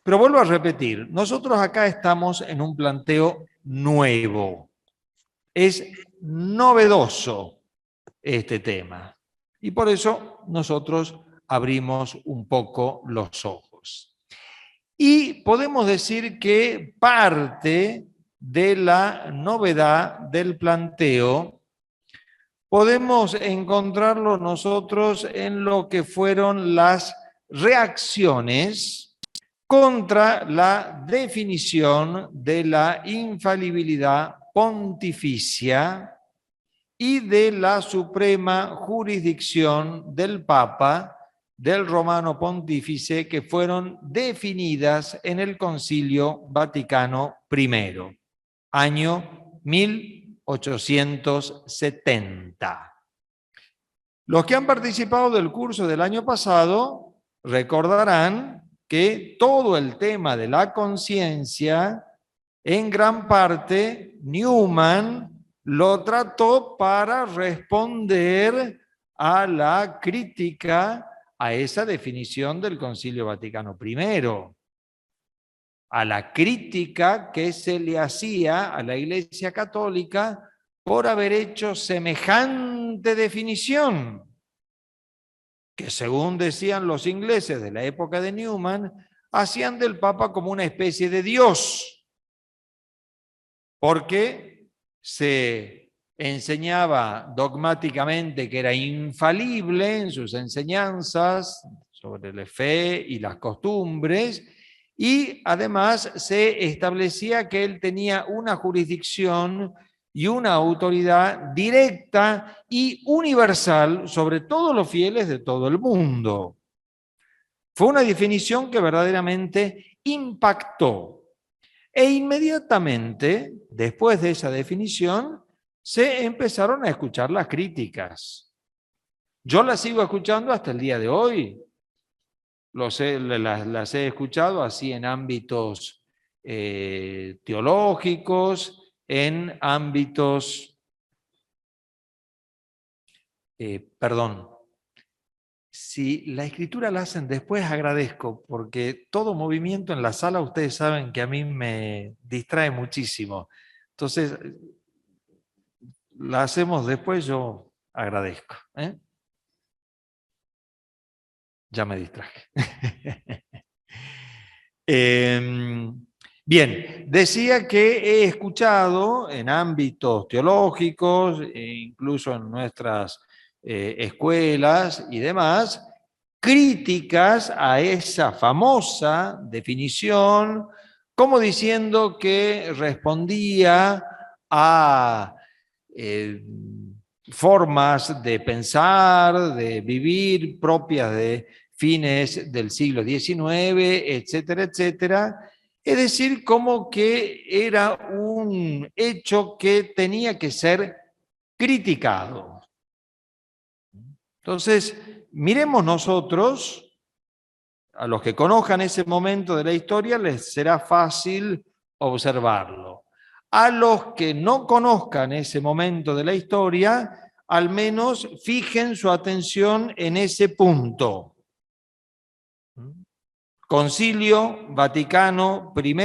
Pero vuelvo a repetir, nosotros acá estamos en un planteo nuevo. Es novedoso este tema. Y por eso nosotros abrimos un poco los ojos. Y podemos decir que parte de la novedad del planteo podemos encontrarlo nosotros en lo que fueron las reacciones contra la definición de la infalibilidad pontificia y de la suprema jurisdicción del Papa, del Romano Pontífice, que fueron definidas en el Concilio Vaticano I, año 1870. Los que han participado del curso del año pasado recordarán que todo el tema de la conciencia, en gran parte, Newman lo trató para responder a la crítica a esa definición del Concilio Vaticano I, a la crítica que se le hacía a la Iglesia Católica por haber hecho semejante definición, que según decían los ingleses de la época de Newman, hacían del Papa como una especie de Dios, porque se enseñaba dogmáticamente que era infalible en sus enseñanzas sobre la fe y las costumbres, y además se establecía que él tenía una jurisdicción y una autoridad directa y universal sobre todos los fieles de todo el mundo. Fue una definición que verdaderamente impactó. E inmediatamente, después de esa definición, se empezaron a escuchar las críticas. Yo las sigo escuchando hasta el día de hoy. Las he escuchado así en ámbitos teológicos, en ámbitos, perdón, si la escritura la hacen después agradezco, porque todo movimiento en la sala ustedes saben que a mí me distrae muchísimo. Entonces, la hacemos después, yo agradezco. Ya me distraje. Bien, decía que he escuchado en ámbitos teológicos, incluso en nuestras escuelas y demás, críticas a esa famosa definición, como diciendo que respondía a formas de pensar, de vivir propias de fines del siglo XIX, etcétera, etcétera. Es decir, como que era un hecho que tenía que ser criticado. Entonces, miremos nosotros, a los que conozcan ese momento de la historia, les será fácil observarlo. A los que no conozcan ese momento de la historia, al menos fijen su atención en ese punto. Concilio Vaticano I,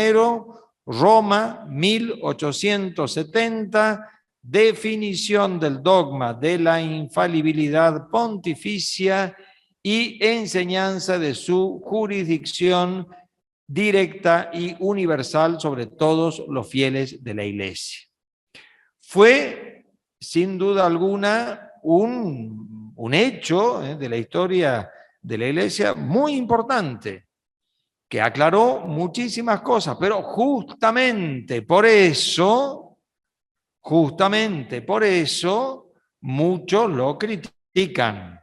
Roma, 1870, definición del dogma de la infalibilidad pontificia y enseñanza de su jurisdicción directa y universal sobre todos los fieles de la Iglesia. Fue, sin duda alguna, un hecho de la historia de la Iglesia muy importante, que aclaró muchísimas cosas, pero justamente por eso, muchos lo critican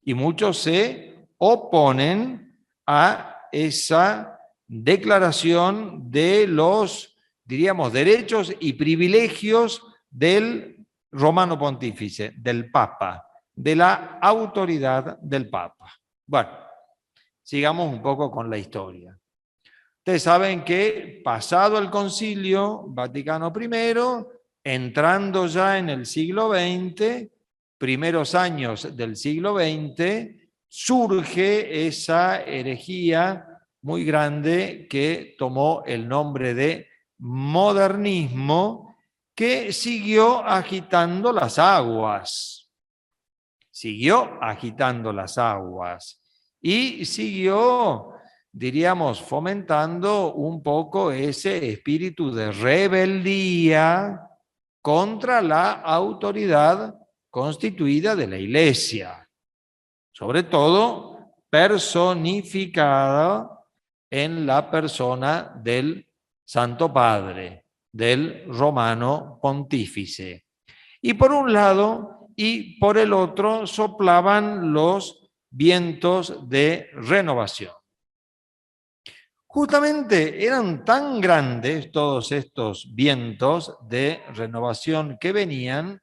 y muchos se oponen a esa declaración de los, diríamos, derechos y privilegios del Romano Pontífice, del Papa, de la autoridad del Papa. Bueno, sigamos un poco con la historia. Ustedes saben que pasado el Concilio Vaticano I, entrando ya en el siglo XX, primeros años del siglo XX, surge esa herejía muy grande que tomó el nombre de modernismo, que siguió agitando las aguas. Siguió agitando las aguas y siguió, diríamos, fomentando un poco ese espíritu de rebeldía contra la autoridad constituida de la Iglesia, sobre todo personificada en la persona del Santo Padre, del Romano Pontífice. Y por un lado y por el otro soplaban los vientos de renovación. Justamente eran tan grandes todos estos vientos de renovación que venían,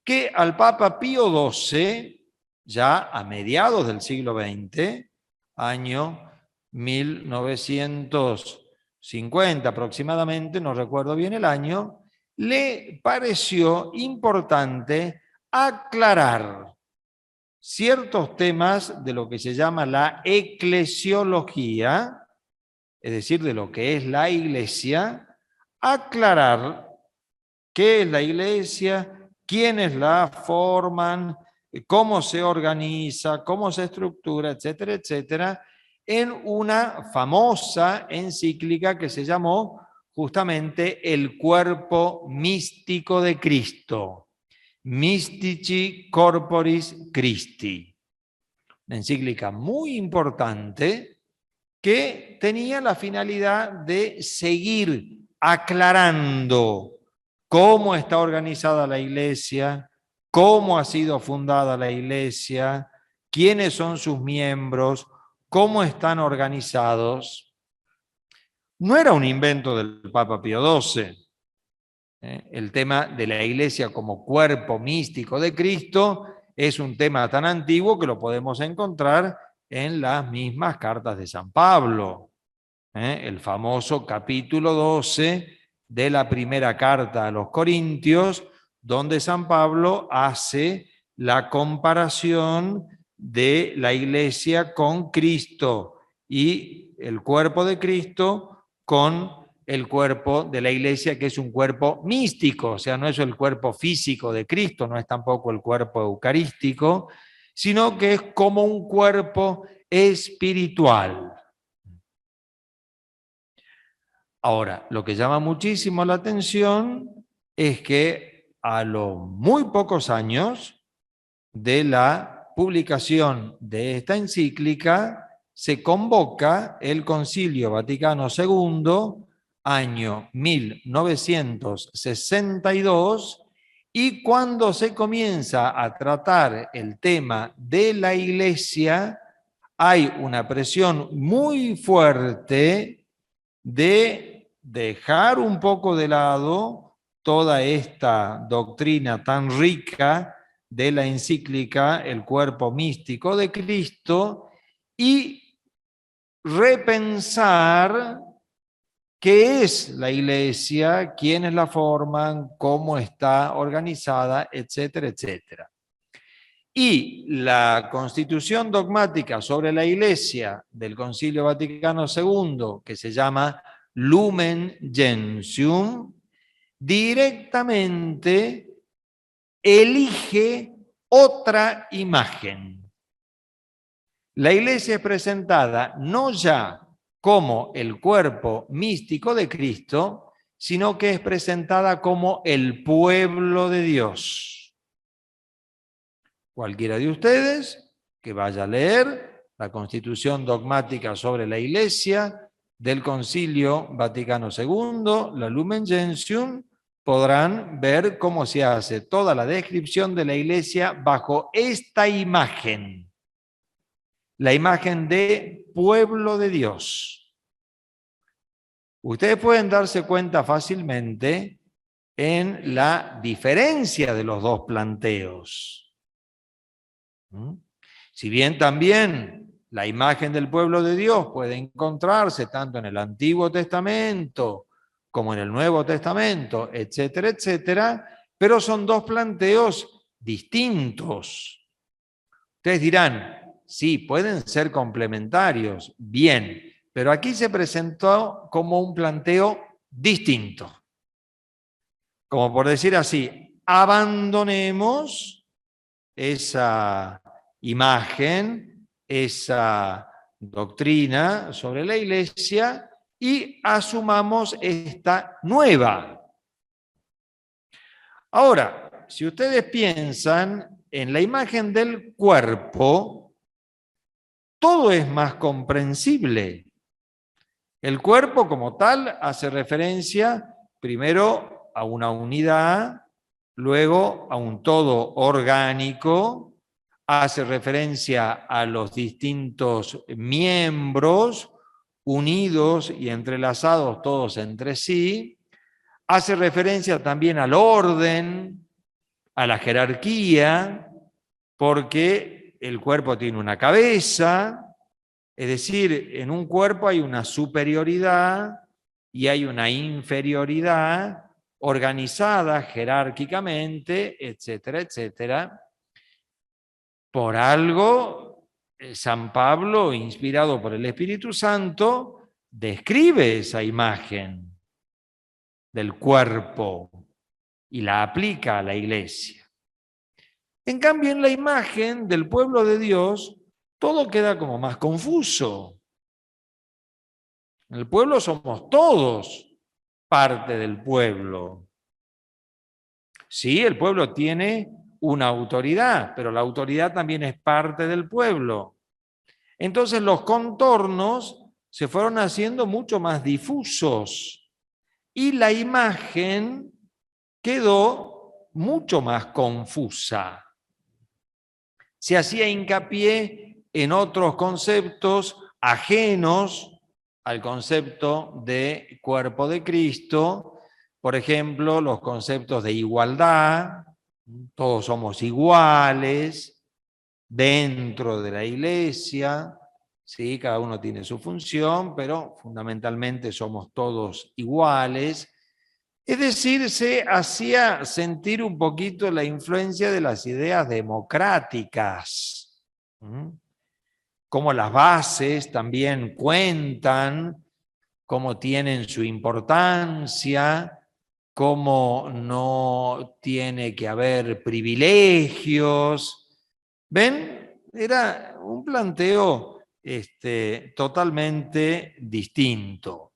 que al Papa Pío XII, ya a mediados del siglo XX, año 1950 aproximadamente, no recuerdo bien el año, le pareció importante aclarar ciertos temas de lo que se llama la eclesiología, es decir, de lo que es la Iglesia, aclarar qué es la Iglesia, quiénes la forman, cómo se organiza, cómo se estructura, etcétera, etcétera, en una famosa encíclica que se llamó justamente El cuerpo místico de Cristo, Mystici Corporis Christi. Una encíclica muy importante que tenía la finalidad de seguir aclarando cómo está organizada la Iglesia, cómo ha sido fundada la Iglesia, quiénes son sus miembros, cómo están organizados. No era un invento del Papa Pío XII. El tema de la Iglesia como cuerpo místico de Cristo es un tema tan antiguo que lo podemos encontrar en las mismas cartas de San Pablo. El famoso capítulo 12 de la primera carta a los Corintios, donde San Pablo hace la comparación de la Iglesia con Cristo y el cuerpo de Cristo con el cuerpo de la Iglesia, que es un cuerpo místico, o sea, no es el cuerpo físico de Cristo, no es tampoco el cuerpo eucarístico, sino que es como un cuerpo espiritual. Ahora, lo que llama muchísimo la atención es que a los muy pocos años de la publicación de esta encíclica se convoca el Concilio Vaticano II, año 1962, y cuando se comienza a tratar el tema de la Iglesia, hay una presión muy fuerte de dejar un poco de lado toda esta doctrina tan rica de la encíclica El cuerpo místico de Cristo y repensar qué es la Iglesia, quiénes la forman, cómo está organizada, etcétera, etcétera. Y la Constitución dogmática sobre la Iglesia del Concilio Vaticano II, que se llama Lumen Gentium, directamente elige otra imagen. La Iglesia es presentada no ya como el cuerpo místico de Cristo, sino que es presentada como el pueblo de Dios. Cualquiera de ustedes que vaya a leer la Constitución dogmática sobre la Iglesia del Concilio Vaticano II, la Lumen Gentium, podrán ver cómo se hace toda la descripción de la Iglesia bajo esta imagen, la imagen de pueblo de Dios. Ustedes pueden darse cuenta fácilmente en la diferencia de los dos planteos. Si bien también la imagen del pueblo de Dios puede encontrarse tanto en el Antiguo Testamento como en el Nuevo Testamento, etcétera, etcétera, pero son dos planteos distintos. Ustedes dirán, sí, pueden ser complementarios, bien, Pero aquí se presentó como un planteo distinto. Como por decir así, abandonemos esa imagen, esa doctrina sobre la Iglesia y asumamos esta nueva. Ahora, si ustedes piensan en la imagen del cuerpo, todo es más comprensible. El cuerpo como tal hace referencia primero a una unidad, luego a un todo orgánico, hace referencia a los distintos miembros unidos y entrelazados todos entre sí, hace referencia también al orden, a la jerarquía, porque el cuerpo tiene una cabeza, es decir, en un cuerpo hay una superioridad y hay una inferioridad organizada jerárquicamente, etcétera, etcétera. Por algo, San Pablo, inspirado por el Espíritu Santo, describe esa imagen del cuerpo y la aplica a la iglesia. En cambio, en la imagen del pueblo de Dios, todo queda como más confuso. En el pueblo somos todos parte del pueblo. Sí, el pueblo tiene una autoridad, pero la autoridad también es parte del pueblo. Entonces los contornos se fueron haciendo mucho más difusos y la imagen quedó mucho más confusa. Se hacía hincapié en otros conceptos ajenos al concepto de cuerpo de Cristo, por ejemplo, los conceptos de igualdad, todos somos iguales dentro de la iglesia, ¿sí? Cada uno tiene su función, pero fundamentalmente somos todos iguales. Es decir, se hacía sentir un poquito la influencia de las ideas democráticas. Cómo las bases también cuentan, cómo tienen su importancia, cómo no tiene que haber privilegios. ¿Ven? Era un planteo totalmente distinto.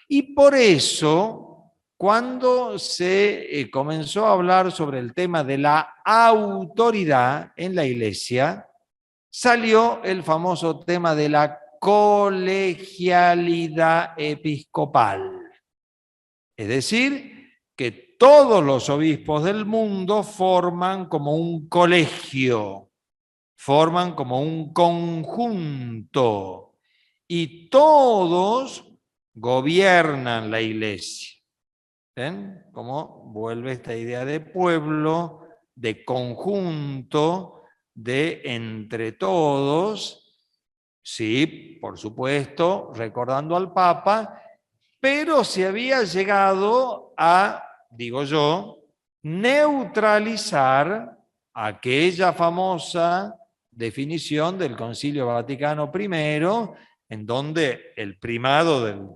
Y por eso, cuando se comenzó a hablar sobre el tema de la autoridad en la Iglesia, salió el famoso tema de la colegialidad episcopal. Es decir, que todos los obispos del mundo forman como un colegio, forman como un conjunto y todos gobiernan la iglesia. ¿Ven? Cómo vuelve esta idea de pueblo, de conjunto, de entre todos, sí, por supuesto, recordando al Papa, pero se había llegado a, digo yo, neutralizar aquella famosa definición del Concilio Vaticano I, en donde el primado del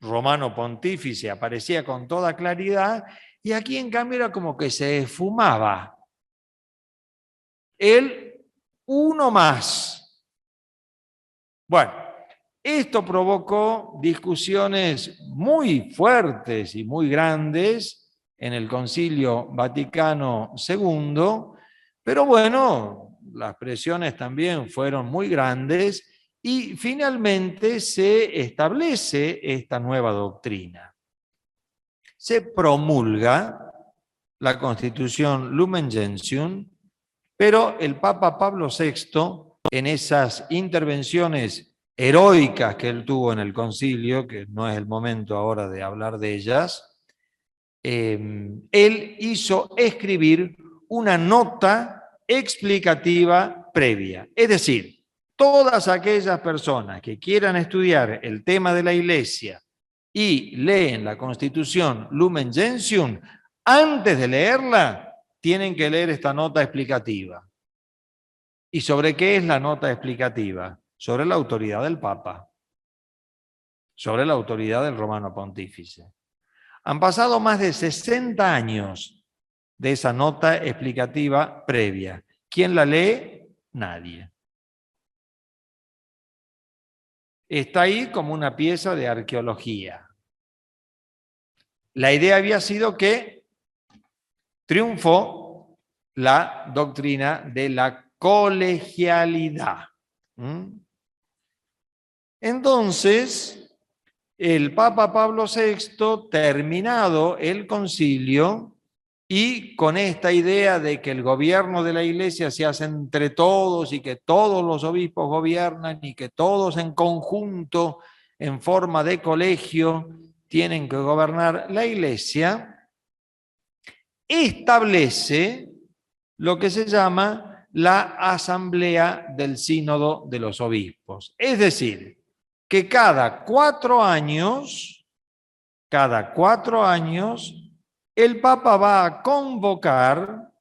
romano pontífice aparecía con toda claridad, y aquí en cambio era como que se esfumaba. El uno más. Bueno, esto provocó discusiones muy fuertes y muy grandes en el Concilio Vaticano II, pero bueno, las presiones también fueron muy grandes y finalmente se establece esta nueva doctrina. Se promulga la Constitución Lumen Gentium, pero el Papa Pablo VI, en esas intervenciones heroicas que él tuvo en el concilio, que no es el momento ahora de hablar de ellas, él hizo escribir una nota explicativa previa. Es decir, todas aquellas personas que quieran estudiar el tema de la Iglesia y leen la Constitución Lumen Gentium, antes de leerla, tienen que leer esta nota explicativa. ¿Y sobre qué es la nota explicativa? Sobre la autoridad del Papa. sobre la autoridad del romano pontífice. Han pasado más de 60 años de esa nota explicativa previa. ¿Quién la lee? Nadie. Está ahí como una pieza de arqueología. La idea había sido que triunfó la doctrina de la colegialidad. Entonces, el Papa Pablo VI, terminado el concilio, y con esta idea de que el gobierno de la Iglesia se hace entre todos y que todos los obispos gobiernan y que todos en conjunto, en forma de colegio, tienen que gobernar la Iglesia, establece lo que se llama la Asamblea del Sínodo de los Obispos. Es decir, que cada 4 años, el Papa va a convocar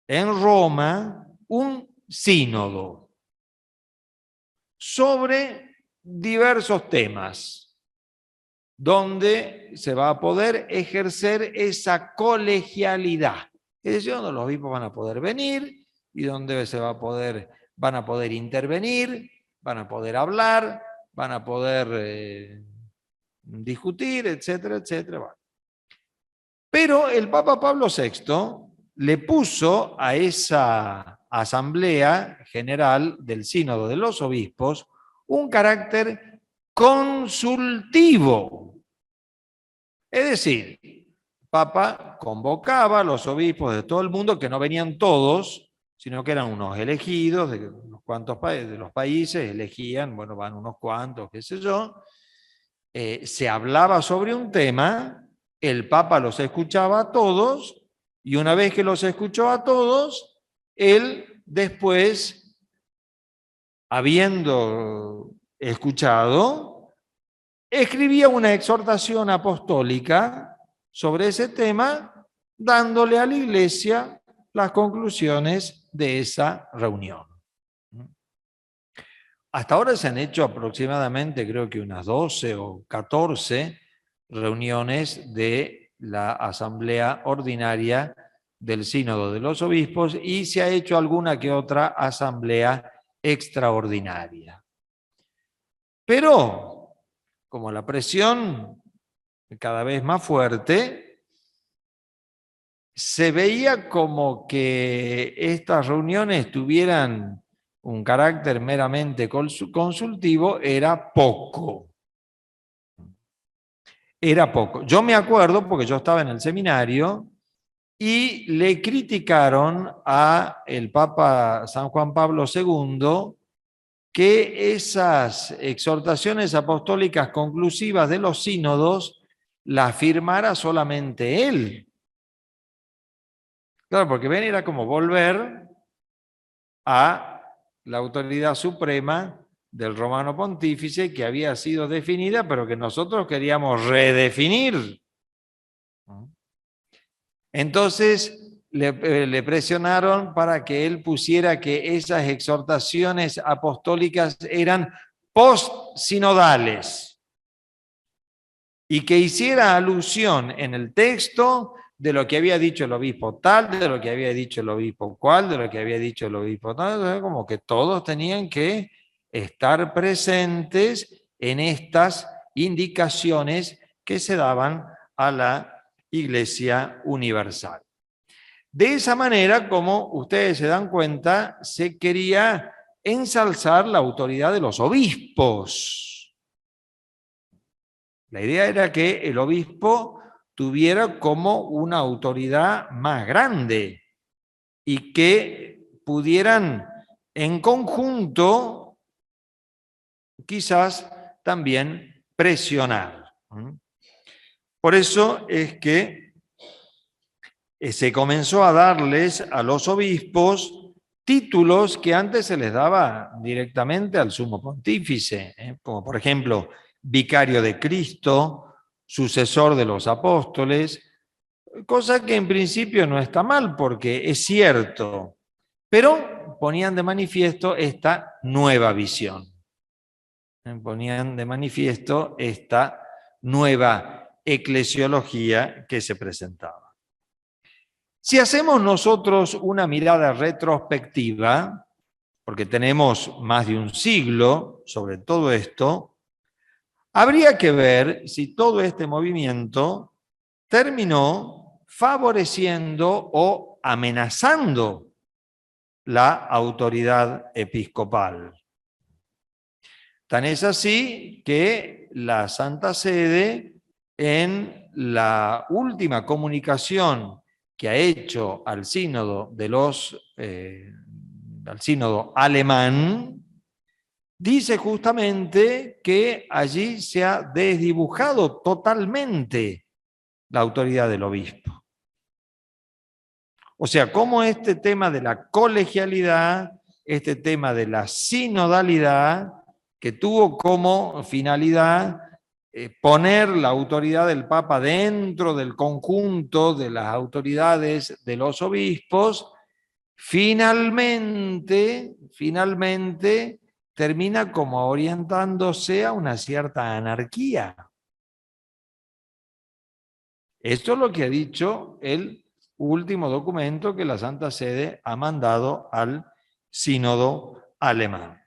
en Roma un sínodo sobre diversos temas, donde se va a poder ejercer esa colegialidad. Es decir, donde los obispos van a poder venir y donde van a poder intervenir, van a poder hablar, van a poder discutir, etcétera, etcétera. Pero el Papa Pablo VI le puso a esa asamblea general del Sínodo de los Obispos un carácter consultivo. Es decir, el Papa convocaba a los obispos de todo el mundo, que no venían todos, sino que eran unos elegidos de unos cuantos de los países, elegían, bueno, van unos cuantos, qué sé yo, se hablaba sobre un tema, el Papa los escuchaba a todos, y una vez que los escuchó a todos, él después, habiendo escuchado, escribía una exhortación apostólica sobre ese tema, dándole a la Iglesia las conclusiones de esa reunión. Hasta ahora se han hecho aproximadamente, creo que unas 12 o 14 reuniones de la Asamblea Ordinaria del Sínodo de los Obispos y se ha hecho alguna que otra asamblea extraordinaria. Pero, como la presión cada vez más fuerte, se veía como que estas reuniones tuvieran un carácter meramente consultivo, era poco. Era poco. Yo me acuerdo, porque yo estaba en el seminario, y le criticaron a el Papa San Juan Pablo II que esas exhortaciones apostólicas conclusivas de los sínodos las firmara solamente él. Claro, porque ven, era como volver a la autoridad suprema del romano pontífice que había sido definida, pero que nosotros queríamos redefinir. Entonces le presionaron para que él pusiera que esas exhortaciones apostólicas eran post-sinodales y que hiciera alusión en el texto de lo que había dicho el obispo tal, de lo que había dicho el obispo cual, de lo que había dicho el obispo tal, como que todos tenían que estar presentes en estas indicaciones que se daban a la Iglesia Universal. De esa manera, como ustedes se dan cuenta, se quería ensalzar la autoridad de los obispos. La idea era que el obispo tuviera como una autoridad más grande y que pudieran en conjunto quizás también presionar. Por eso es que se comenzó a darles a los obispos títulos que antes se les daba directamente al sumo pontífice, como por ejemplo vicario de Cristo, sucesor de los apóstoles, cosa que en principio no está mal porque es cierto, pero ponían de manifiesto esta nueva visión. ponían de manifiesto esta nueva eclesiología que se presentaba. Si hacemos nosotros una mirada retrospectiva, porque tenemos más de un siglo sobre todo esto, habría que ver si todo este movimiento terminó favoreciendo o amenazando la autoridad episcopal. Tan es así que la Santa Sede, en la última comunicación que ha hecho al sínodo al sínodo alemán, dice justamente que allí se ha desdibujado totalmente la autoridad del obispo. O sea, cómo este tema de la colegialidad, este tema de la sinodalidad, que tuvo como finalidad poner la autoridad del Papa dentro del conjunto de las autoridades de los obispos, finalmente termina como orientándose a una cierta anarquía. Esto es lo que ha dicho el último documento que la Santa Sede ha mandado al sínodo alemán.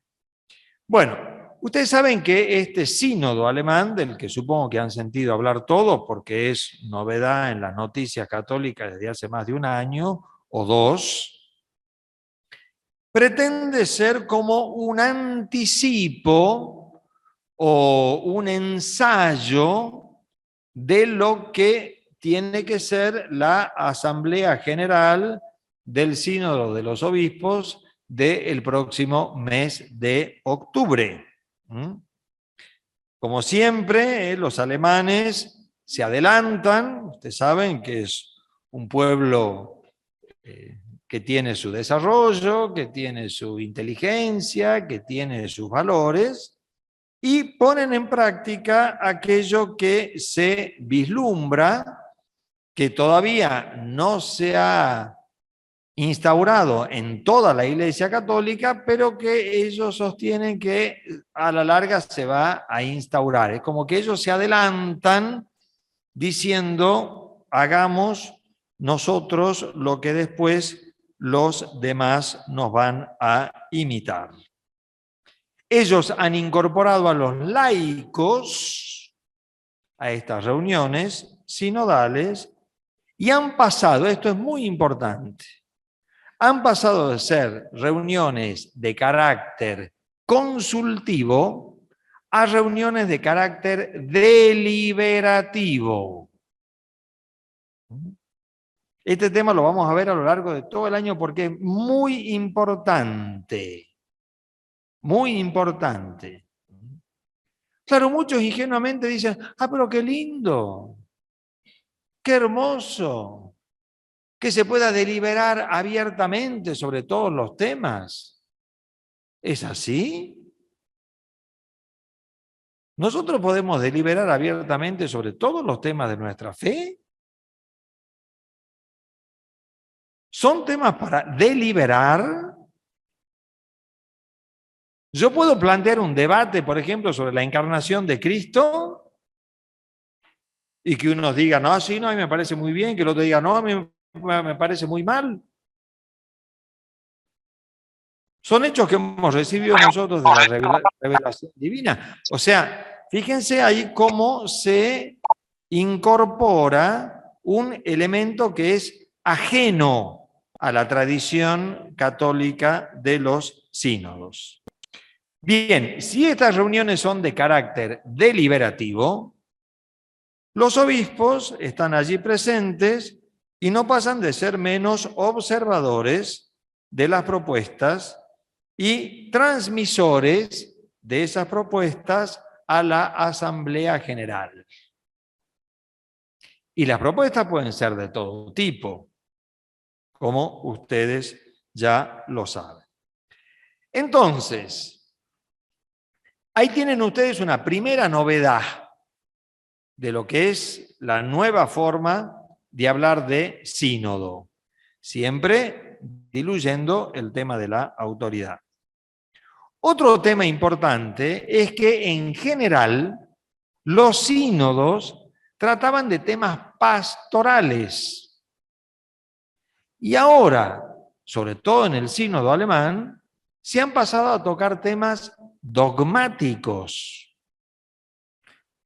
Bueno, ustedes saben que este sínodo alemán, del que supongo que han sentido hablar todos, porque es novedad en las noticias católicas desde hace más de un año o dos, pretende ser como un anticipo o un ensayo de lo que tiene que ser la Asamblea General del Sínodo de los Obispos del próximo mes de octubre. Como siempre, los alemanes se adelantan. Ustedes saben que es un pueblo que tiene su desarrollo, que tiene su inteligencia, que tiene sus valores, y ponen en práctica aquello que se vislumbra, que todavía no se ha instaurado en toda la Iglesia Católica, pero que ellos sostienen que a la larga se va a instaurar. Es como que ellos se adelantan diciendo, hagamos nosotros lo que después los demás nos van a imitar. Ellos han incorporado a los laicos a estas reuniones sinodales y han pasado, esto es muy importante, han pasado de ser reuniones de carácter consultivo a reuniones de carácter deliberativo. Este tema lo vamos a ver a lo largo de todo el año porque es muy importante. Muy importante. Claro, muchos ingenuamente dicen, pero qué lindo, qué hermoso, que se pueda deliberar abiertamente sobre todos los temas. ¿Es así? ¿Nosotros podemos deliberar abiertamente sobre todos los temas de nuestra fe? ¿Son temas para deliberar? Yo puedo plantear un debate, por ejemplo, sobre la encarnación de Cristo y que unos digan, no, sí, no, a mí me parece muy bien, que el otro diga, no, a mí me parece muy mal. Son hechos que hemos recibido nosotros de la revelación divina. O sea, fíjense ahí cómo se incorpora un elemento que es ajeno a la tradición católica de los sínodos. Bien, si estas reuniones son de carácter deliberativo, los obispos están allí presentes y no pasan de ser menos observadores de las propuestas y transmisores de esas propuestas a la Asamblea General. Y las propuestas pueden ser de todo tipo, como ustedes ya lo saben. Entonces, ahí tienen ustedes una primera novedad de lo que es la nueva forma de hablar de sínodo, siempre diluyendo el tema de la autoridad. Otro tema importante es que en general los sínodos trataban de temas pastorales. Y ahora, sobre todo en el sínodo alemán, se han pasado a tocar temas dogmáticos.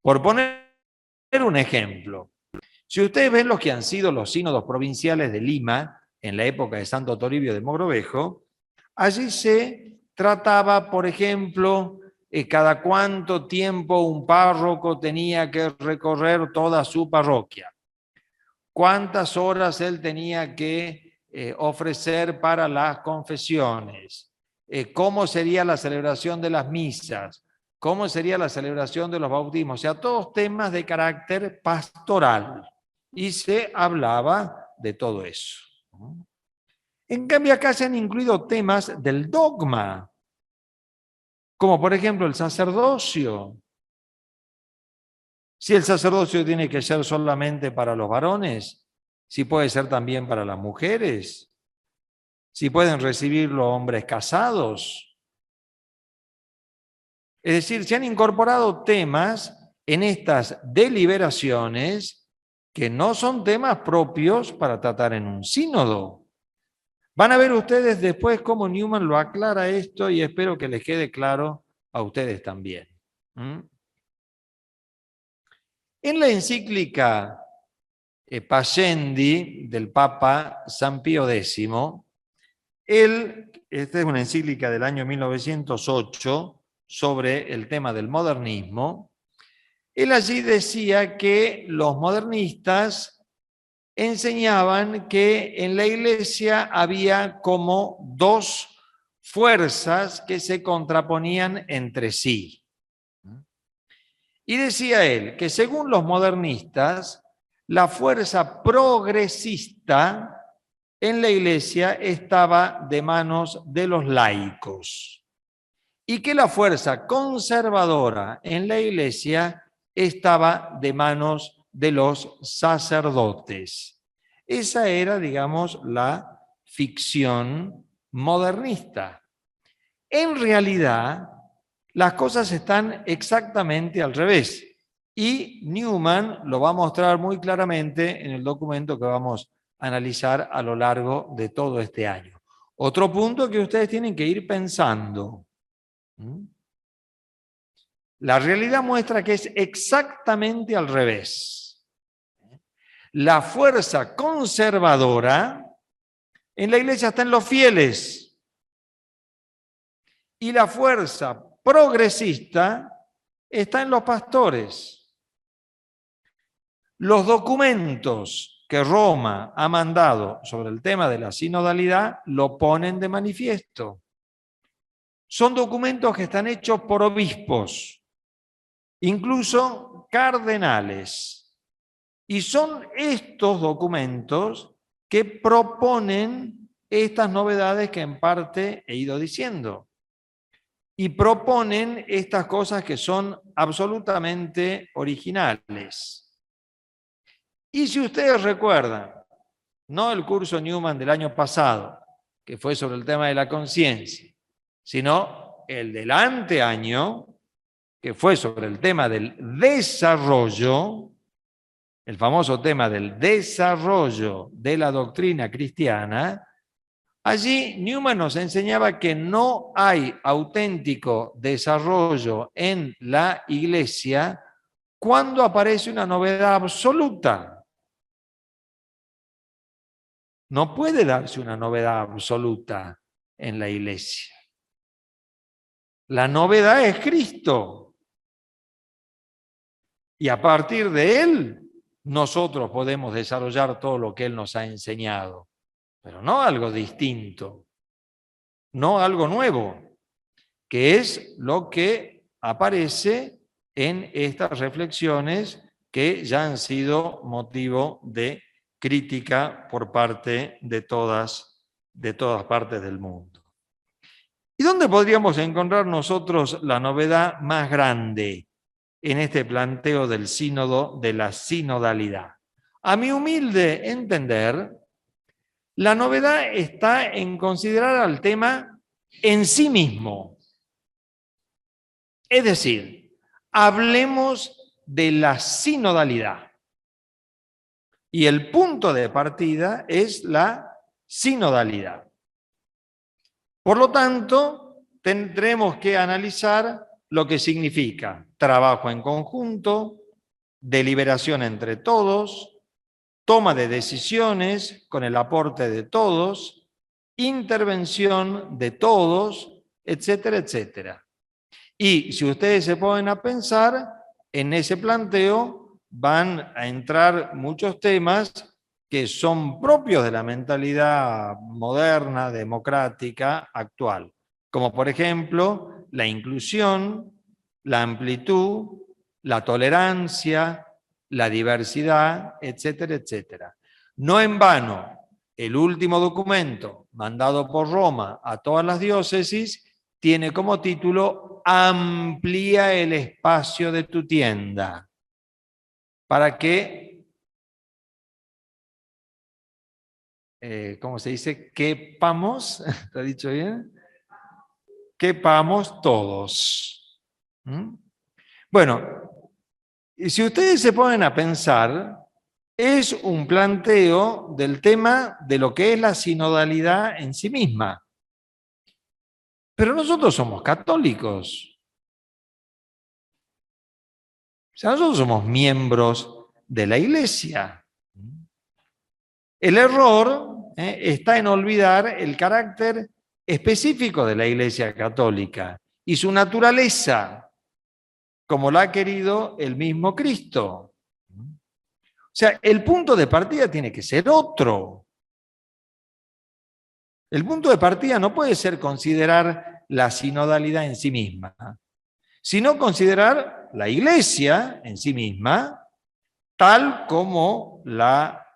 Por poner un ejemplo, si ustedes ven los que han sido los sínodos provinciales de Lima en la época de Santo Toribio de Mogrovejo, allí se trataba, por ejemplo, cada cuánto tiempo un párroco tenía que recorrer toda su parroquia, cuántas horas él tenía que ofrecer para las confesiones, cómo sería la celebración de las misas, cómo sería la celebración de los bautismos, o sea, todos temas de carácter pastoral. Y se hablaba de todo eso. En cambio, acá se han incluido temas del dogma, como por ejemplo el sacerdocio. Si el sacerdocio tiene que ser solamente para los varones, si puede ser también para las mujeres, si pueden recibirlo hombres casados. Es decir, se han incorporado temas en estas deliberaciones que no son temas propios para tratar en un sínodo. Van a ver ustedes después cómo Newman lo aclara esto y espero que les quede claro a ustedes también. En la encíclica Pascendi del Papa San Pío X, esta es una encíclica del año 1908 sobre el tema del modernismo, él allí decía que los modernistas enseñaban que en la Iglesia había como dos fuerzas que se contraponían entre sí. Y decía él que según los modernistas, la fuerza progresista en la Iglesia estaba de manos de los laicos y que la fuerza conservadora en la Iglesia estaba de manos de los sacerdotes. Esa era, digamos, la ficción modernista. En realidad, las cosas están exactamente al revés. Y Newman lo va a mostrar muy claramente en el documento que vamos a analizar a lo largo de todo este año. Otro punto que ustedes tienen que ir pensando. La realidad muestra que es exactamente al revés. La fuerza conservadora en la Iglesia está en los fieles y la fuerza progresista está en los pastores. Los documentos que Roma ha mandado sobre el tema de la sinodalidad lo ponen de manifiesto. Son documentos que están hechos por obispos, incluso cardenales. Y son estos documentos que proponen estas novedades que en parte he ido diciendo. Y proponen estas cosas que son absolutamente originales. Y si ustedes recuerdan, no el curso Newman del año pasado, que fue sobre el tema de la conciencia, sino el del anteaño, que fue sobre el tema del desarrollo, el famoso tema del desarrollo de la doctrina cristiana, allí Newman nos enseñaba que no hay auténtico desarrollo en la Iglesia cuando aparece una novedad absoluta. No puede darse una novedad absoluta en la Iglesia. La novedad es Cristo. Y a partir de Él, nosotros podemos desarrollar todo lo que Él nos ha enseñado. Pero no algo distinto, no algo nuevo, que es lo que aparece en estas reflexiones que ya han sido motivo de crítica por parte de todas partes del mundo. ¿Y dónde podríamos encontrar nosotros la novedad más grande en este planteo del sínodo, de la sinodalidad? A mi humilde entender, la novedad está en considerar al tema en sí mismo. Es decir, hablemos de la sinodalidad. Y el punto de partida es la sinodalidad. Por lo tanto, tendremos que analizar lo que significa trabajo en conjunto, deliberación entre todos, toma de decisiones con el aporte de todos, intervención de todos, etcétera, etcétera. Y si ustedes se ponen a pensar, en ese planteo van a entrar muchos temas que son propios de la mentalidad moderna, democrática, actual. Como por ejemplo, la inclusión, la amplitud, la tolerancia, la diversidad, etcétera, etcétera. No en vano, el último documento mandado por Roma a todas las diócesis tiene como título Amplía el espacio de tu tienda, para que, ¿cómo se dice? Quepamos, ¿está dicho bien? Quepamos todos. ¿Mm? Bueno, y si ustedes se ponen a pensar, es un planteo del tema de lo que es la sinodalidad en sí misma. Pero nosotros somos católicos. O sea, nosotros somos miembros de la Iglesia. El error está en olvidar el carácter específico de la Iglesia católica y su naturaleza, como la ha querido el mismo Cristo. O sea, el punto de partida tiene que ser otro. El punto de partida no puede ser considerar la sinodalidad en sí misma, sino considerar la Iglesia en sí misma, tal como la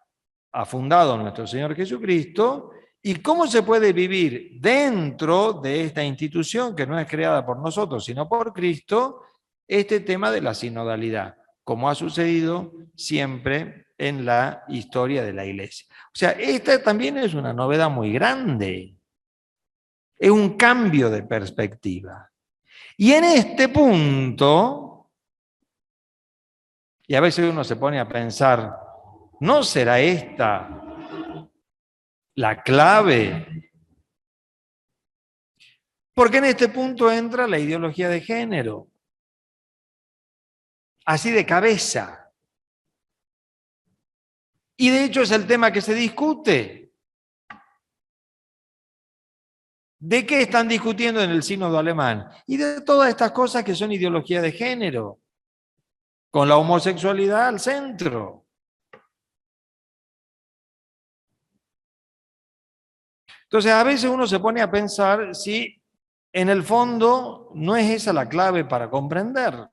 ha fundado nuestro Señor Jesucristo, y cómo se puede vivir dentro de esta institución que no es creada por nosotros, sino por Cristo, este tema de la sinodalidad, como ha sucedido siempre en la historia de la Iglesia. O sea, esta también es una novedad muy grande, es un cambio de perspectiva. Y en este punto, y a veces uno se pone a pensar, ¿no será esta la clave? Porque en este punto entra la ideología de género, así de cabeza. Y de hecho es el tema que se discute. ¿De qué están discutiendo en el sínodo alemán? Y de todas estas cosas que son ideología de género, con la homosexualidad al centro. Entonces a veces uno se pone a pensar si en el fondo no es esa la clave para comprender.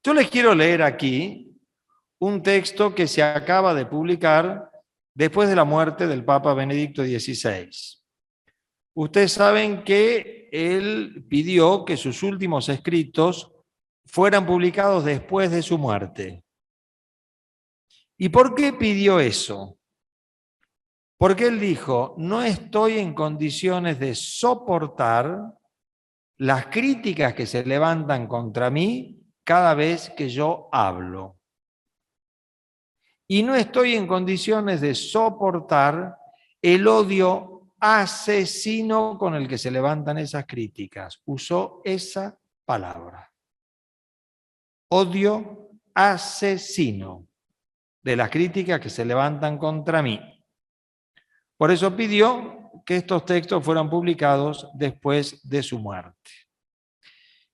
Yo les quiero leer aquí un texto que se acaba de publicar después de la muerte del Papa Benedicto XVI. Ustedes saben que él pidió que sus últimos escritos fueran publicados después de su muerte. ¿Y por qué pidió eso? Porque él dijo, no estoy en condiciones de soportar las críticas que se levantan contra mí cada vez que yo hablo. Y no estoy en condiciones de soportar el odio asesino con el que se levantan esas críticas. Usó esa palabra. Odio asesino de las críticas que se levantan contra mí. Por eso pidió que estos textos fueran publicados después de su muerte.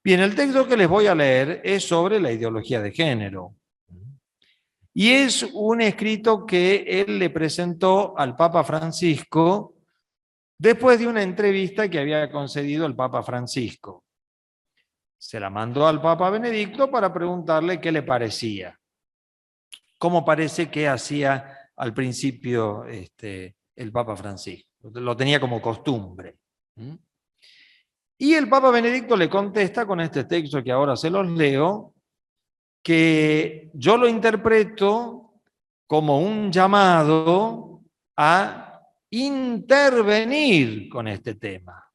Bien, el texto que les voy a leer es sobre la ideología de género. Y es un escrito que él le presentó al Papa Francisco después de una entrevista que había concedido el Papa Francisco. Se la mandó al Papa Benedicto para preguntarle qué le parecía. Cómo parece que hacía al principio el Papa Francisco. Lo tenía como costumbre. Y el Papa Benedicto le contesta con este texto que ahora se los leo, que yo lo interpreto como un llamado a intervenir con este tema.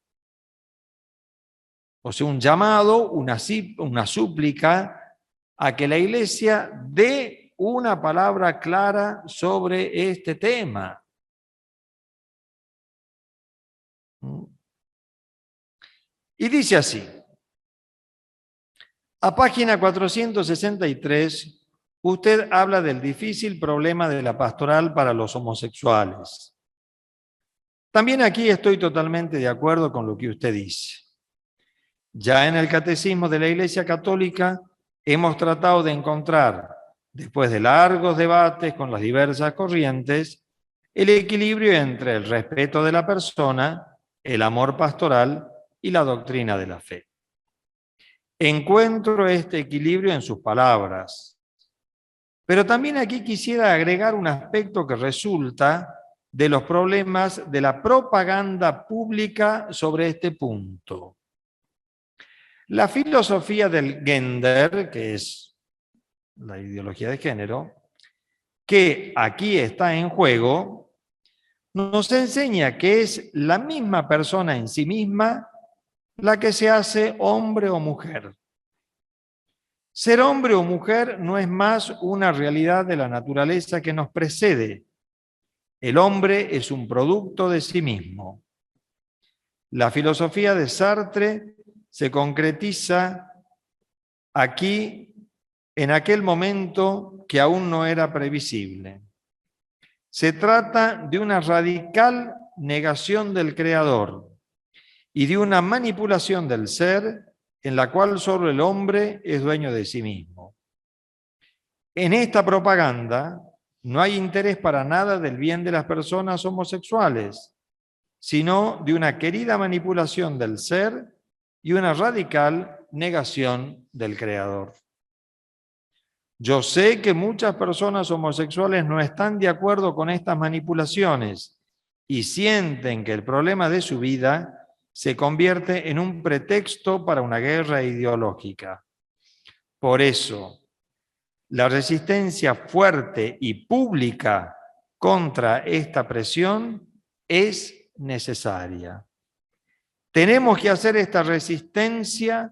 o sea, un llamado, una súplica a que la Iglesia dé una palabra clara sobre este tema. Y dice así, a página 463, usted habla del difícil problema de la pastoral para los homosexuales. También aquí estoy totalmente de acuerdo con lo que usted dice. Ya en el Catecismo de la Iglesia Católica hemos tratado de encontrar, después de largos debates con las diversas corrientes, el equilibrio entre el respeto de la persona, el amor pastoral y la doctrina de la fe. Encuentro este equilibrio en sus palabras. Pero también aquí quisiera agregar un aspecto que resulta de los problemas de la propaganda pública sobre este punto. La filosofía del Gender, que es la ideología de género, que aquí está en juego, nos enseña que es la misma persona en sí misma la que se hace hombre o mujer. Ser hombre o mujer no es más una realidad de la naturaleza que nos precede. El hombre es un producto de sí mismo. La filosofía de Sartre se concretiza aquí en aquel momento que aún no era previsible. Se trata de una radical negación del creador y de una manipulación del ser en la cual solo el hombre es dueño de sí mismo. En esta propaganda no hay interés para nada del bien de las personas homosexuales, sino de una querida manipulación del ser y una radical negación del creador. Yo sé que muchas personas homosexuales no están de acuerdo con estas manipulaciones y sienten que el problema de su vida se convierte en un pretexto para una guerra ideológica. Por eso, la resistencia fuerte y pública contra esta presión es necesaria. Tenemos que hacer esta resistencia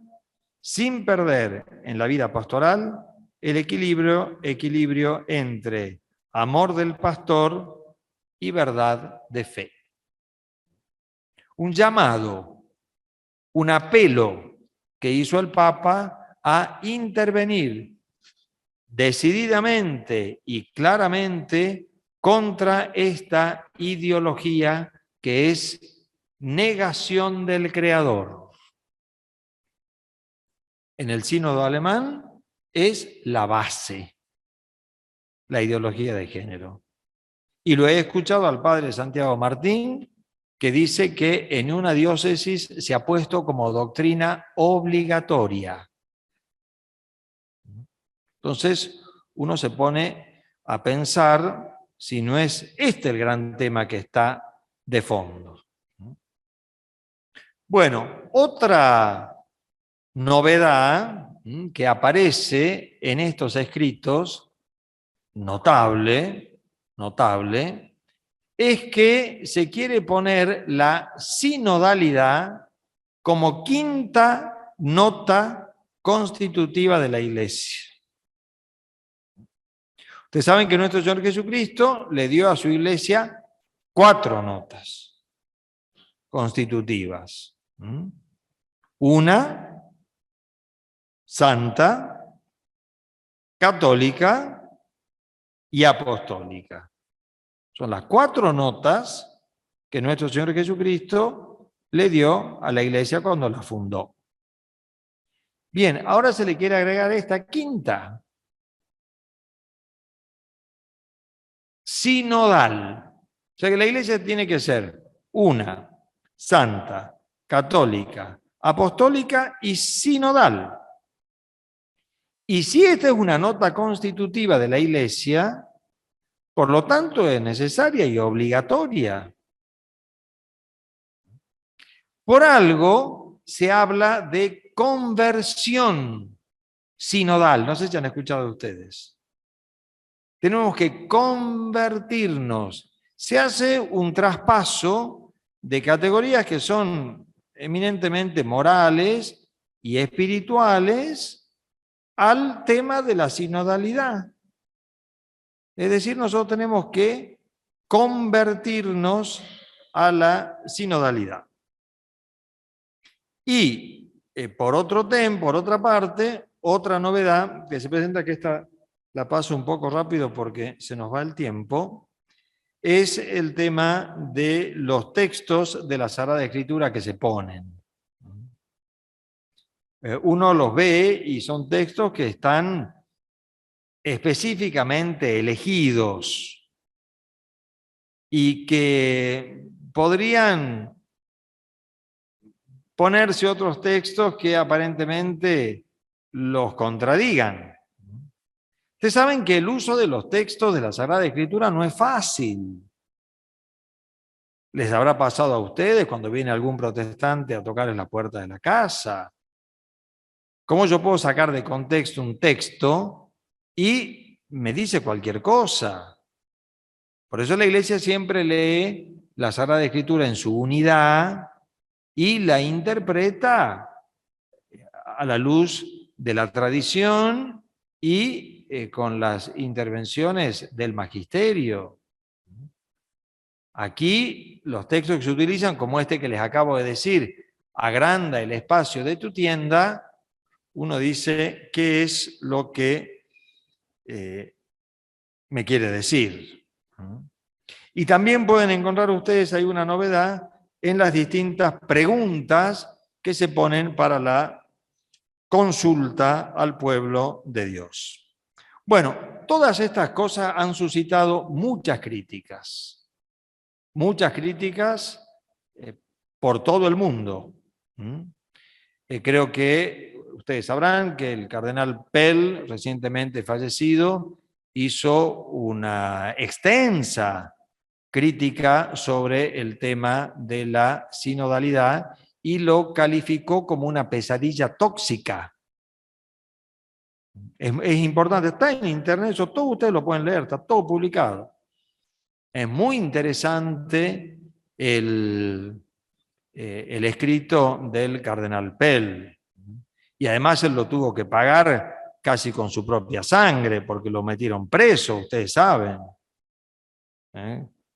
sin perder en la vida pastoral el equilibrio entre amor del pastor y verdad de fe. Un llamado, un apelo que hizo el Papa a intervenir decididamente y claramente contra esta ideología que es negación del creador. En el sínodo alemán es la base, la ideología de género. Y lo he escuchado al padre Santiago Martín, que dice que en una diócesis se ha puesto como doctrina obligatoria. Entonces, uno se pone a pensar si no es este el gran tema que está de fondo. Bueno, otra novedad que aparece en estos escritos, notable, es que se quiere poner la sinodalidad como quinta nota constitutiva de la Iglesia. Ustedes saben que nuestro Señor Jesucristo le dio a su Iglesia 4 notas constitutivas. Una, santa, católica y apostólica. Son las 4 notas que nuestro Señor Jesucristo le dio a la Iglesia cuando la fundó. Bien, ahora se le quiere agregar esta quinta. Sinodal. O sea que la Iglesia tiene que ser una, santa, católica, apostólica y sinodal. Y si esta es una nota constitutiva de la Iglesia, por lo tanto es necesaria y obligatoria. Por algo se habla de conversión sinodal. No sé si han escuchado ustedes. Tenemos que convertirnos. Se hace un traspaso de categorías que son eminentemente morales y espirituales al tema de la sinodalidad. Es decir, nosotros tenemos que convertirnos a la sinodalidad. Y por otra parte, otra novedad que se presenta, que esta la paso un poco rápido porque se nos va el tiempo, es el tema de los textos de la Sagrada Escritura que se ponen. Uno los ve y son textos que están específicamente elegidos y que podrían ponerse otros textos que aparentemente los contradigan. Ustedes saben que el uso de los textos de la Sagrada Escritura no es fácil. Les habrá pasado a ustedes cuando viene algún protestante a tocarles la puerta de la casa. ¿Cómo yo puedo sacar de contexto un texto y me dice cualquier cosa? Por eso la Iglesia siempre lee la Sagrada Escritura en su unidad y la interpreta a la luz de la tradición y con las intervenciones del magisterio. Aquí los textos que se utilizan, como este que les acabo de decir, agranda el espacio de tu tienda, uno dice, ¿qué es lo que me quiere decir? Y también pueden encontrar ustedes ahí una novedad en las distintas preguntas que se ponen para la consulta al pueblo de Dios. Bueno, todas estas cosas han suscitado muchas críticas por todo el mundo. Creo que ustedes sabrán que el cardenal Pell, recientemente fallecido, hizo una extensa crítica sobre el tema de la sinodalidad y lo calificó como una pesadilla tóxica. Es importante, está en internet, eso todos ustedes lo pueden leer, está todo publicado. Es muy interesante el escrito del cardenal Pell. Y además él lo tuvo que pagar casi con su propia sangre, porque lo metieron preso, ustedes saben.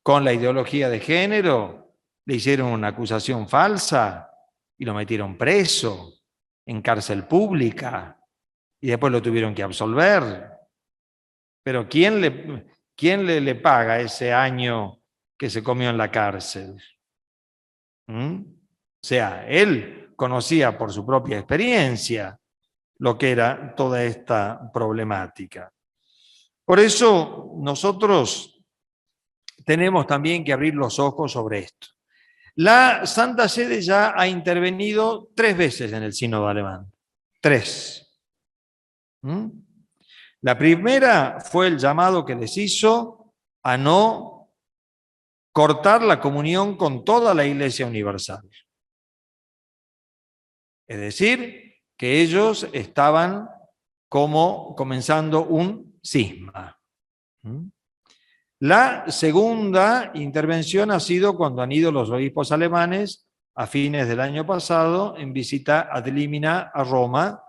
Con la ideología de género le hicieron una acusación falsa y lo metieron preso en cárcel pública y después lo tuvieron que absolver. Pero ¿quién le paga ese año que se comió en la cárcel? O sea, él conocía por su propia experiencia lo que era toda esta problemática. Por eso nosotros tenemos también que abrir los ojos sobre esto. La Santa Sede ya ha intervenido 3 veces en el sínodo alemán. 3. La primera fue el llamado que les hizo a no cortar la comunión con toda la Iglesia Universal. Es decir, que ellos estaban como comenzando un cisma. La segunda intervención ha sido cuando han ido los obispos alemanes a fines del año pasado en visita ad limina a Roma,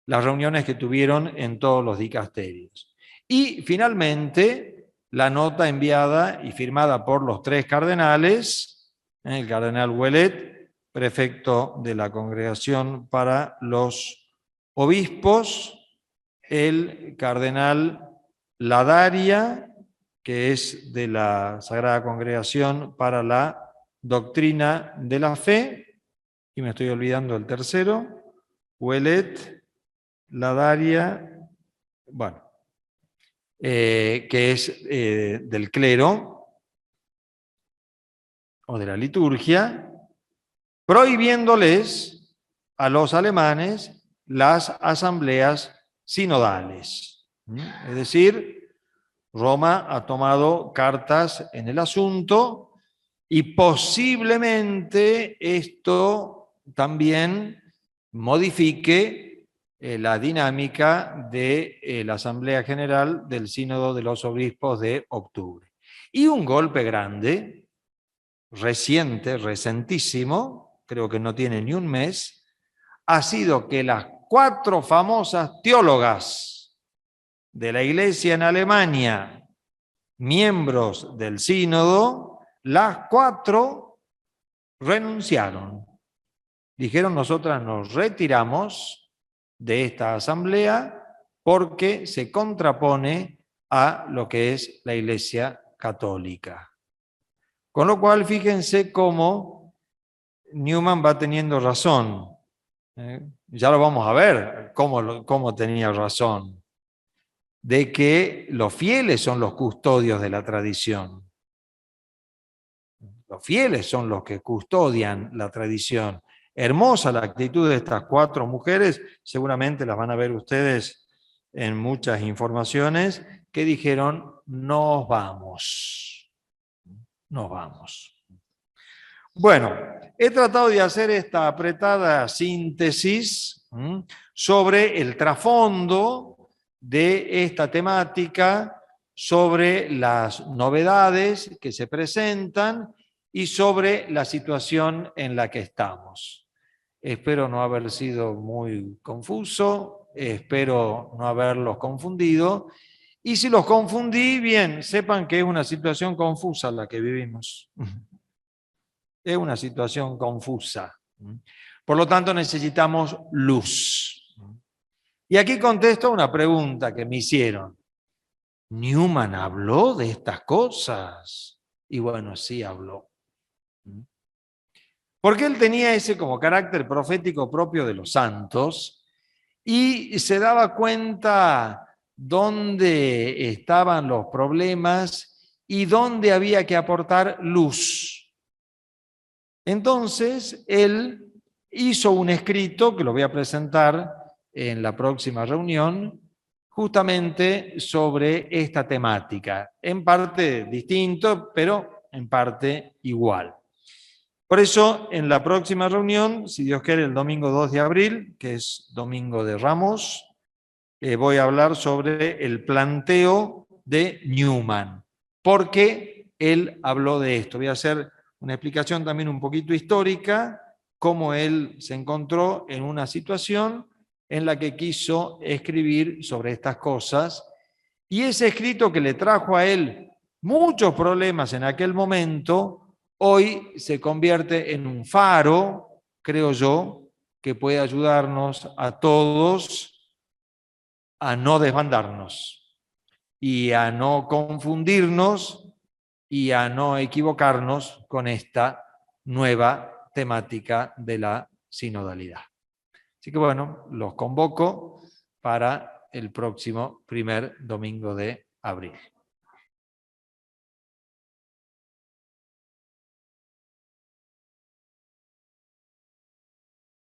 las reuniones que tuvieron en todos los dicasterios. Y finalmente, la nota enviada y firmada por los 3 cardenales, el cardenal Ouellet, prefecto de la Congregación para los Obispos, el cardenal Ladaria, que es de la Sagrada Congregación para la Doctrina de la Fe, y me estoy olvidando el tercero, Ouellet, Ladaria, bueno, que es del clero o de la liturgia, prohibiéndoles a los alemanes las asambleas sinodales. Es decir, Roma ha tomado cartas en el asunto y posiblemente esto también modifique la dinámica de la Asamblea General del Sínodo de los Obispos de octubre. Y un golpe grande, reciente, recentísimo, creo que no tiene ni un mes, ha sido que las 4 famosas teólogas de la Iglesia en Alemania, miembros del sínodo, las 4 renunciaron. Dijeron, nosotras nos retiramos de esta asamblea porque se contrapone a lo que es la Iglesia católica. Con lo cual, fíjense cómo Newman va teniendo razón. Ya lo vamos a ver cómo tenía razón. De que los fieles son los custodios de la tradición. Los fieles son los que custodian la tradición. Hermosa la actitud de estas 4 mujeres, seguramente las van a ver ustedes en muchas informaciones, que dijeron, nos vamos. Nos vamos. Bueno, he tratado de hacer esta apretada síntesis sobre el trasfondo de esta temática, sobre las novedades que se presentan y sobre la situación en la que estamos. Espero no haber sido muy confuso, espero no haberlos confundido, y si los confundí, bien, sepan que es una situación confusa la que vivimos. Es una situación confusa. Por lo tanto, necesitamos luz. Y aquí contesto una pregunta que me hicieron. ¿Newman habló de estas cosas? Y bueno, sí habló. Porque él tenía ese como carácter profético propio de los santos y se daba cuenta dónde estaban los problemas y dónde había que aportar luz. Entonces, él hizo un escrito, que lo voy a presentar en la próxima reunión, justamente sobre esta temática, en parte distinto, pero en parte igual. Por eso, en la próxima reunión, si Dios quiere, el domingo 2 de abril, que es Domingo de Ramos, voy a hablar sobre el planteo de Newman, porque él habló de esto. Voy a hacer una explicación también un poquito histórica, cómo él se encontró en una situación en la que quiso escribir sobre estas cosas, y ese escrito que le trajo a él muchos problemas en aquel momento, hoy se convierte en un faro, creo yo, que puede ayudarnos a todos a no desbandarnos y a no confundirnos y a no equivocarnos con esta nueva temática de la sinodalidad. Así que bueno, los convoco para el próximo primer domingo de abril.